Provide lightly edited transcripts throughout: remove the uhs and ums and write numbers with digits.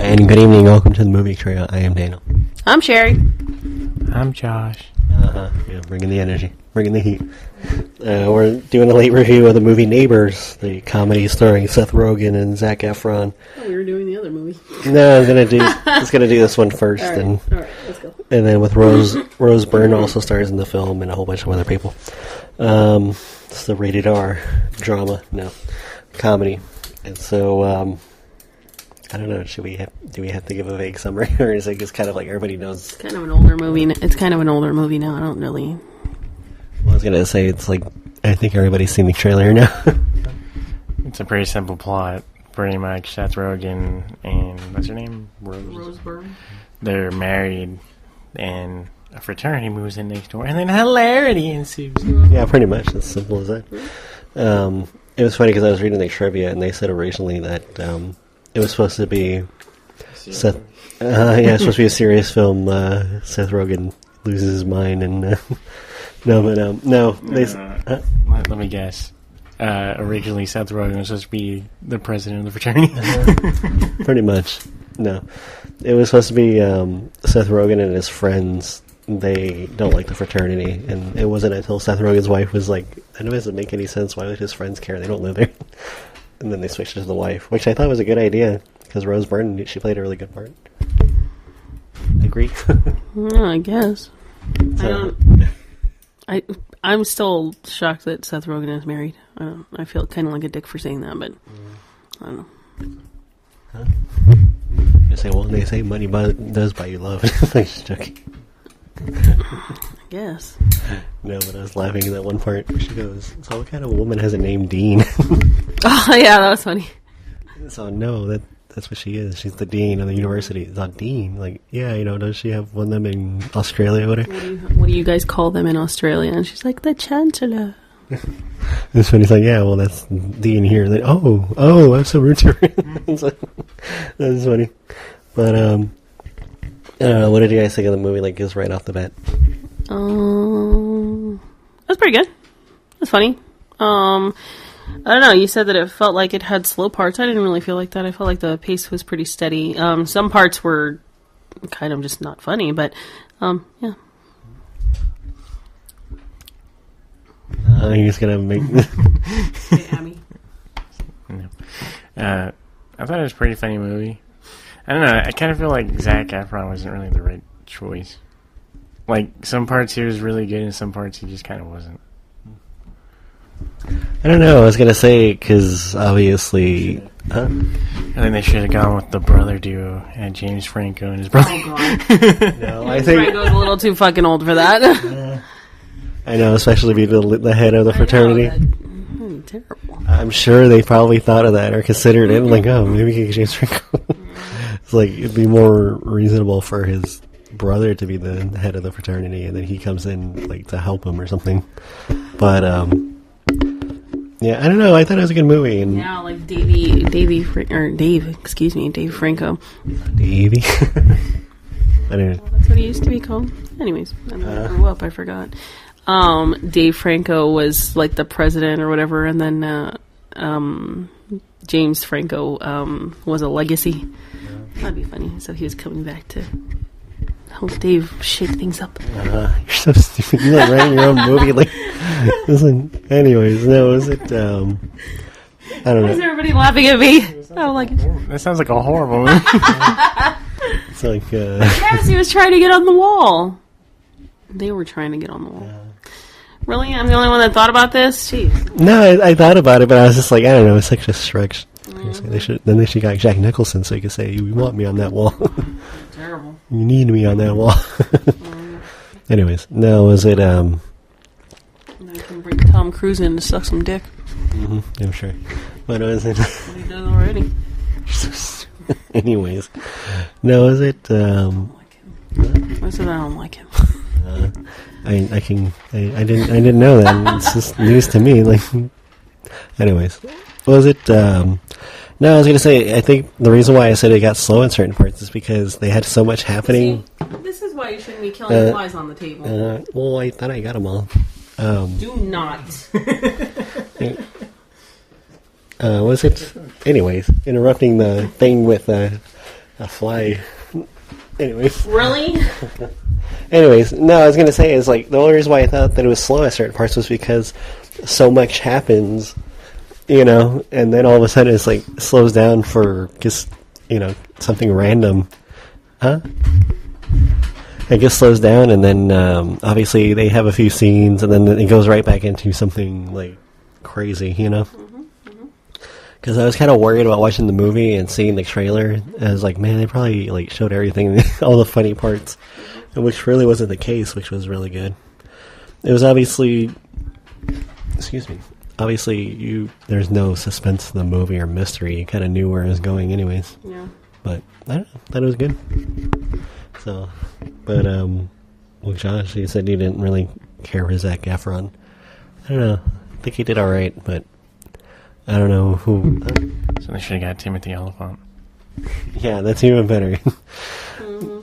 And good evening, welcome to the movie trail. I am Daniel. I'm Sherry. I'm Josh. Yeah, bringing the energy, bringing the heat. We're doing a late review of the movie Neighbors, the comedy starring Seth Rogen and Zac Efron. Oh, we were doing the other movie. No, I'm gonna do this one first, All right, let's go. And then with Rose Byrne also stars in the film and a whole bunch of other people. It's the rated R drama, comedy, and so. I don't know. Do we have to give a vague summary, or is it just kind of like everybody knows? It's kind of an older movie. It's kind of an older movie now. I don't really. Well, I was gonna say it's like I think everybody's seen the trailer now. It's a pretty simple plot, pretty much. Seth Rogen and what's her name? Rose Byrne. They're married, and a fraternity moves in next door, and then hilarity ensues. Yeah, pretty much. As simple as that. It was funny because I was reading the trivia, and they said originally that. It was supposed to be Seth. It's supposed to be a serious film. Seth Rogen loses his mind, and no. Let me guess. Originally, Seth Rogen was supposed to be the president of the fraternity. Pretty much. No, it was supposed to be Seth Rogen and his friends. They don't like the fraternity, and it wasn't until Seth Rogen's wife was like, "That doesn't make any sense. Why would his friends care? They don't live there." And then they switched it to the wife, which I thought was a good idea, because Rose Byrne, she played a really good part. Agree? I guess. I'm still shocked that Seth Rogen is married. I feel kind of like a dick for saying that, but I don't know. Huh? They say money does buy you love. I'm just joking. I guess. No, but I was laughing at that one part where she goes, "So what kind of woman has a name Dean?" Oh, yeah, that was funny. So, no, that's what she is. She's the dean of the university. It's not dean. Like, yeah, does she have one of them in Australia or whatever? What do you guys call them in Australia? And she's like, the chancellor. This one, he's like, yeah, well, that's dean here. Like, oh, I'm so rude to her. That's funny. But, what did you guys think of the movie, like, just right off the bat? That's pretty good. That's funny. I don't know. You said that it felt like it had slow parts. I didn't really feel like that. I felt like the pace was pretty steady. Some parts were kind of just not funny, but yeah. You're just gonna make. Hey, Abby. No. I thought it was a pretty funny movie. I don't know. I kind of feel like Zac Efron wasn't really the right choice. Like, some parts he was really good, and some parts he just kind of wasn't. I don't know. I was gonna say because obviously, I think they should have gone with the brother duo and James Franco and his brother. Oh God. No, I think Franco's a little too fucking old for that. I know, especially being the head of the fraternity. Terrible. I'm sure they probably thought of that or considered it. Like, oh, maybe we could get James Franco. It's like it'd be more reasonable for his brother to be the head of the fraternity, and then he comes in like to help him or something. But yeah, I don't know. I thought it was a good movie. And yeah, like Dave Franco. Davey. I don't know. Well, that's what he used to be called. Anyways, when I grew up, I forgot. Dave Franco was like the president or whatever, and then James Franco was a legacy. That'd be funny. So he was coming back to help Dave shake things up. You're so stupid. You like writing your own movie. Like, listen. Anyways, no, is it? I don't know. Why is everybody laughing at me? I don't like it. That sounds like a horrible movie. It's like. Yes, he was trying to get on the wall. They were trying to get on the wall. Really? I'm the only one that thought about this? Jeez. No, I thought about it, but I was just like, I don't know. It's such a stretch. They should got Jack Nicholson so you could say, "You want me on that wall." Terrible. You need me on that wall. Anyways, no, was it? I can bring Tom Cruise in to suck some dick. Mm-hmm, I'm sure. But was it? He does already. Anyways, no, was it? I said I don't like him. I didn't know that. It's just news to me. Like, anyways, was it? No, I was gonna say. I think the reason why I said it got slow in certain parts is because they had so much happening. See, this is why you shouldn't be killing flies on the table. Well, I thought I got them all. Do not. Was it? Anyways, interrupting the thing with a fly. Anyways. Really? Anyways, no, I was gonna say is like the only reason why I thought that it was slow at certain parts was because so much happens, you know, and then all of a sudden it's like slows down for just, you know, something random. Huh? It just slows down, and then obviously they have a few scenes, and then it goes right back into something like crazy, you know. Because I was kind of worried about watching the movie and seeing the trailer. I was like, man, they probably like showed everything, all the funny parts, which really wasn't the case, which was really good. It was obviously, excuse me, obviously there's no suspense in the movie or mystery. You kind of knew where it was going, anyways. Yeah. But I don't know, thought it was good. So, but well, Josh, you said you didn't really care for Zac Efron. I don't know. I think he did all right, but. I don't know who. So they should have got Timothy Oliphant. Yeah, that's even better.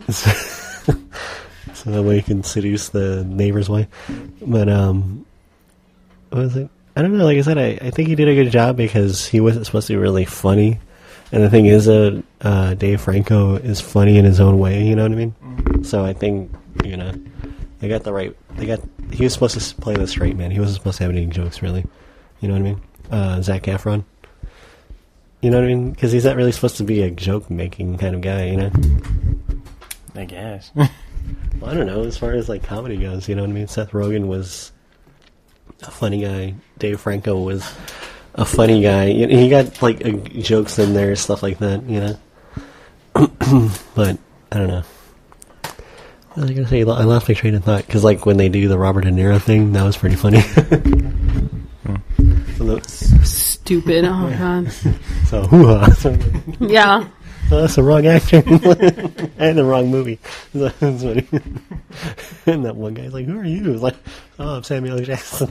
So that way you can seduce the neighbor's wife. But what was it? I don't know. Like I said, I think he did a good job because he wasn't supposed to be really funny. And the thing is, Dave Franco is funny in his own way. You know what I mean? So I think they got the right. He was supposed to play the straight man. He wasn't supposed to have any jokes, really. You know what I mean? Zac Efron. You know what I mean? Because he's not really supposed to be a joke-making kind of guy, you know? I guess. Well, I don't know. As far as, like, comedy goes, you know what I mean? Seth Rogen was a funny guy. Dave Franco was a funny guy. He got, like, jokes in there, stuff like that, you know? But, I don't know. What was I going to say? I lost my train of thought. Because, like, when they do the Robert De Niro thing, that was pretty funny. Stupid. Oh, God. So, hoo-ha. Yeah. Oh, that's the wrong actor. And the wrong movie. That's funny. And that one guy's like, who are you? Like, oh, I'm Samuel L. Jackson.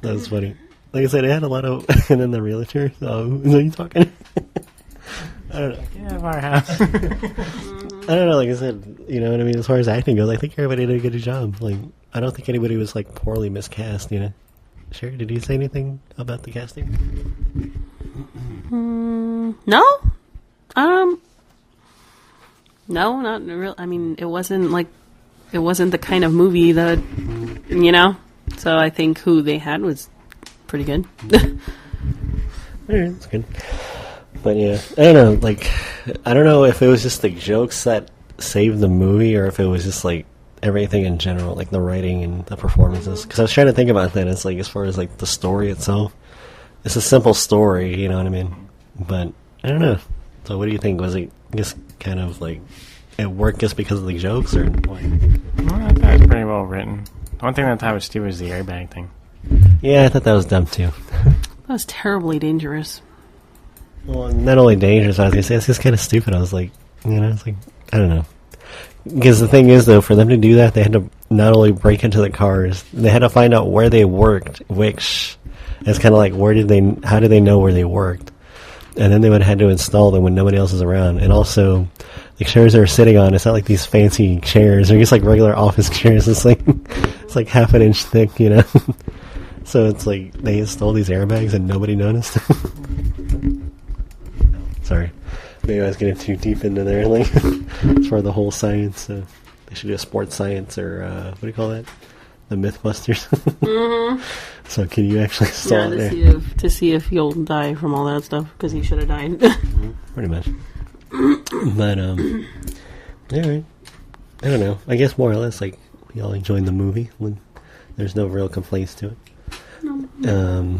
That was funny. Like I said, it had a lot of... And then the realtor. Oh, who are you talking? I don't know. Get out of our house. I don't know, like I said, you know what I mean? As far as acting goes, I think everybody did a good job. Like, I don't think anybody was, like, poorly miscast, you know? Sherry, did you say anything about the casting? No. No, not real. I mean, it wasn't the kind of movie that, you know. So I think who they had was pretty good. Alright, that's good. But yeah, I don't know. Like, I don't know if it was just the jokes that saved the movie, or if it was just like everything in general, like the writing and the performances. Because I was trying to think about that. It's like, as far as like the story itself, it's a simple story, you know what I mean? But I don't know. So what do you think? Was it just kind of like it worked just because of the jokes, or what? Well, I thought it was pretty well written. The one thing that I thought was stupid was the airbag thing. Yeah, I thought that was dumb too. That was terribly dangerous. Well, not only dangerous, I was gonna say it's just kind of stupid. I was like, you know, it's like, I don't know. Because the thing is, though, for them to do that, they had to not only break into the cars, they had to find out where they worked, which is kind of like, how did they know where they worked? And then they would have had to install them when nobody else is around. And also, the chairs they were sitting on, it's not like these fancy chairs. They're just like regular office chairs. It's like half an inch thick, you know? So it's like they installed these airbags and nobody noticed. Sorry. Maybe I was getting too deep into there, like, as far as the whole science. They should do a sports science, or, what do you call that? The Mythbusters. Mm-hmm. So can you actually install it there? To see if you'll die from all that stuff, because he should have died. Pretty much. But, alright. I don't know. I guess more or less, like, we all enjoyed the movie. There's no real complaints to it. No.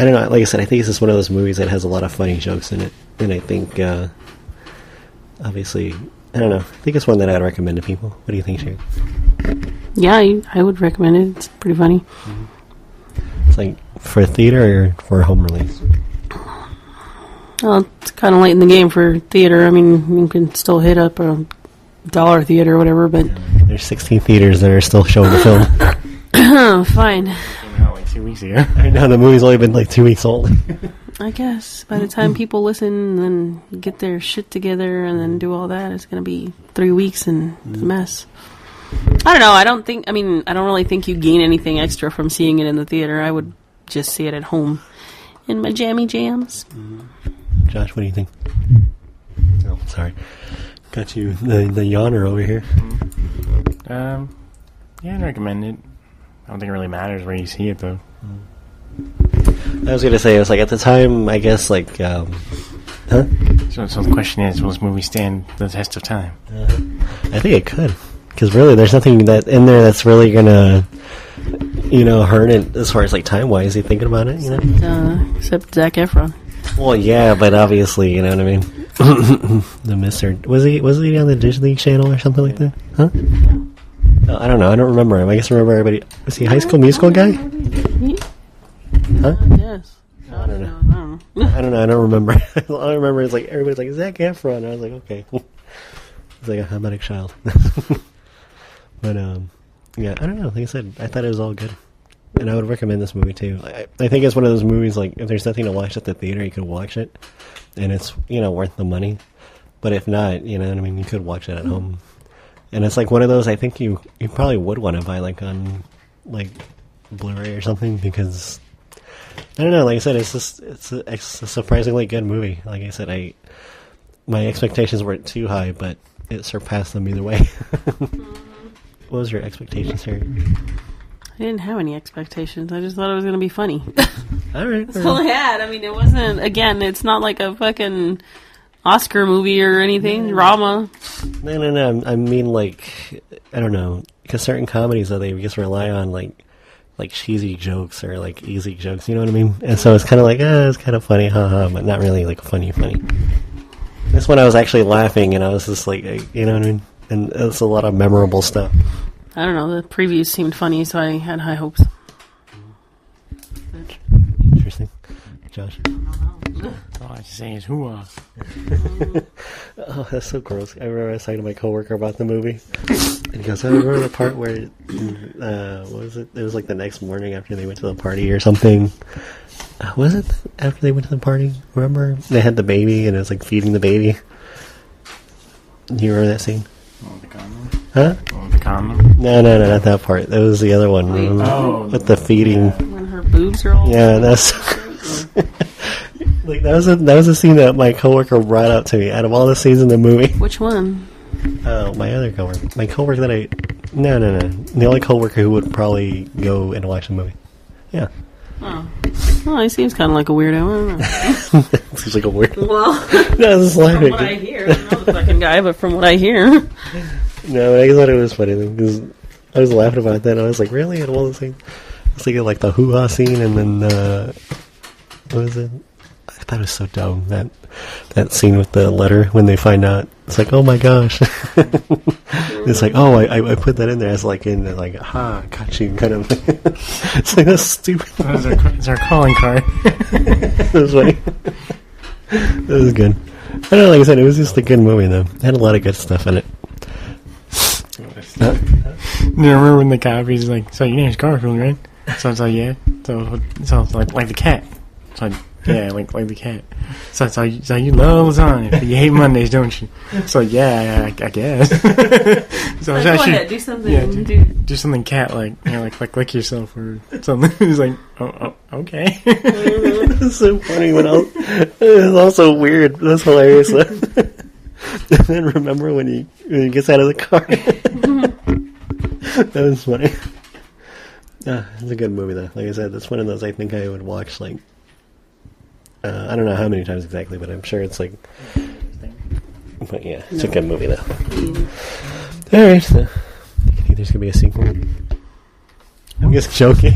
I don't know. Like I said, I think it's just one of those movies that has a lot of funny jokes in it. And I think, obviously, I don't know. I think it's one that I'd recommend to people. What do you think, Sherry? Yeah, I would recommend it. It's pretty funny. Mm-hmm. It's like for theater or for home release? Well, it's kind of late in the game for theater. I mean, you can still hit up a dollar theater or whatever, but... There's 16 theaters that are still showing the film. Fine. Came out like 2 weeks ago. I know, the movie's only been like 2 weeks old. I guess. By the time people listen and then get their shit together and then do all that, it's going to be 3 weeks and it's a mess. I don't know. I don't really think you gain anything extra from seeing it in the theater. I would just see it at home in my jammy jams. Josh, what do you think? Sorry. Got you the yawner over here. Yeah, I'd recommend it. I don't think it really matters where you see it, though. I was gonna say, it was like, at the time, I guess, like, huh? So the question is, will this movie stand the test of time? I think it could. Because really, there's nothing that in there that's really gonna, hurt it as far as, like, time-wise. You thinking about it, Except Zac Efron. Well, yeah, but obviously, you know what I mean? The Mr. Was he on the Disney Channel or something like that? Huh? I don't know. I don't remember him. I guess I remember everybody. Was he a High School Musical guy? Huh? Yes. I don't know. I don't know. I don't remember. All I remember is, like, everybody's like, Zac Efron. I was like, okay. It's like a Hamitic child. But, yeah, I don't know. Like I said, I thought it was all good. And I would recommend this movie, too. I think it's one of those movies, like, if there's nothing to watch at the theater, you could watch it. And it's, worth the money. But if not, you know what I mean? You could watch it at home. And it's, like, one of those I think you probably would want to buy, like, on, like, Blu-ray or something. Because, I don't know. Like I said, it's a surprisingly good movie. Like I said, my expectations weren't too high, but it surpassed them either way. What was your expectations, Harry? I didn't have any expectations. I just thought it was going to be funny. All right. That's all I had. I mean, it wasn't, again, it's not like a fucking Oscar movie or anything, drama. No. I mean, like, I don't know. Because certain comedies, though, they just rely on, like cheesy jokes or, like, easy jokes, you know what I mean? And so it's kind of like, it's kind of funny, haha, but not really, like, funny. This one I was actually laughing, and I was just like, you know what I mean? And it's a lot of memorable stuff. I don't know, the previews seemed funny, so I had high hopes. Interesting. Josh? All I can say is hoo-ah. Oh, that's so gross. I remember I was talking to my coworker about the movie. And he goes, I remember the part where, what was it? It was like the next morning after they went to the party or something. Was it after they went to the party? Remember? They had the baby and it was like feeding the baby. Do you remember that scene? Oh, the condom? Huh? Oh, the condom? No, not that part. That was the other one. Wait, with the feeding. When her boobs are all... Yeah, that's... Like, that was a scene that my coworker brought up to me out of all the scenes in the movie. Which one? Oh, my other coworker. My coworker that No. The only coworker who would probably go and watch the movie. Yeah. Oh. Well, he seems kind of like a weirdo. I don't know. Seems like a weirdo. Well, no, this is from what I hear. I don't know the fucking guy, but from what I hear. No, I thought it was funny because I was laughing about that and I was like, really? It wasn't scene? I was thinking like the hoo-ha scene and then, what was it? I thought it was so dumb, that scene with the letter when they find out. It's like, oh my gosh. It's like, oh, I put that in there as like in like, got you kind of. It's like, that's stupid. It's our calling card. That was funny. That was good. I don't know, like I said, it was just a good movie though. It had a lot of good stuff in it. You remember when the cop is like, so your name's Garfield, right? So it's like, yeah. So it's like the cat. So yeah, like the cat. So you love lasagna, but you hate Mondays, don't you? So yeah, I guess. So like, go ahead, do something. Yeah, do something cat-like. You know, like lick yourself or something. He's like, oh okay. It's so funny when it's also weird. That's hilarious. And then remember when he gets out of the car. That was funny. It's a good movie though. Like I said, that's one of those I think I would watch like I don't know how many times exactly, but I'm sure it's like. But yeah, it's a good movie though. All right, so, you think there's gonna be a sequel? I'm just joking.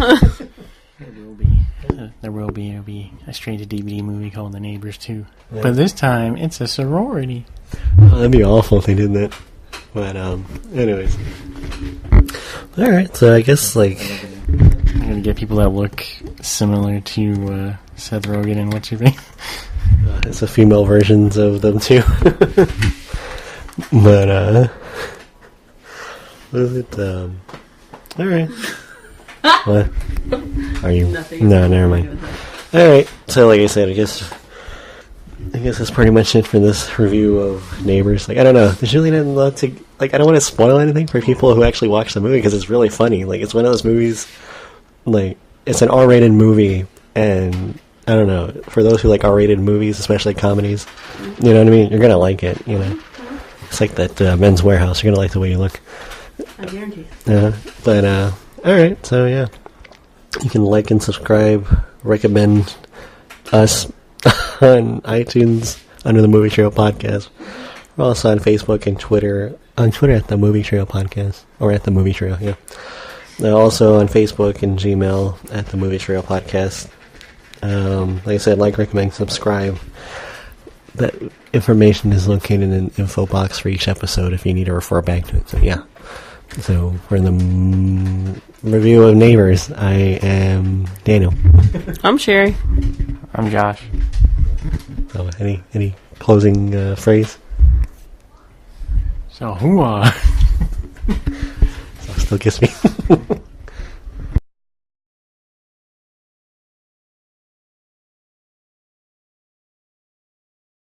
There will be a straight-to-DVD movie called The Neighbors 2. Yeah. But this time, it's a sorority. Oh, that'd be awful if they did that. But, anyways. Alright, so I guess, like... I'm gonna get people that look similar to Seth Rogen and what's your name? It's the female versions of them, too. But, what is it? Alright. What? Are you? Nothing. No, never mind. Alright, so like I said, I guess that's pretty much it for this review of Neighbors. Like, I don't know. There's really not a lot to... Like, I don't want to spoil anything for people who actually watch the movie because it's really funny. Like, it's one of those movies... Like, it's an R-rated movie, and I don't know, for those who like R-rated movies, especially comedies, you know what I mean? You're going to like it, you know. It's like that Men's Warehouse. You're going to like the way you look. I guarantee. But, alright, so yeah. You can like and subscribe, recommend us on iTunes under the Movie Trio Podcast. We're also on Facebook and Twitter. On Twitter at the Movie Trio Podcast. Or at the Movie Trio, yeah. Also on Facebook and Gmail at the Movie Trio Podcast. Like I said, like, recommend, subscribe. That information is located in an info box for each episode if you need to refer back to it. So yeah. So for the review of Neighbors, I am Daniel. I'm Sherry. I'm Josh. So any closing phrase? So who Still kiss me.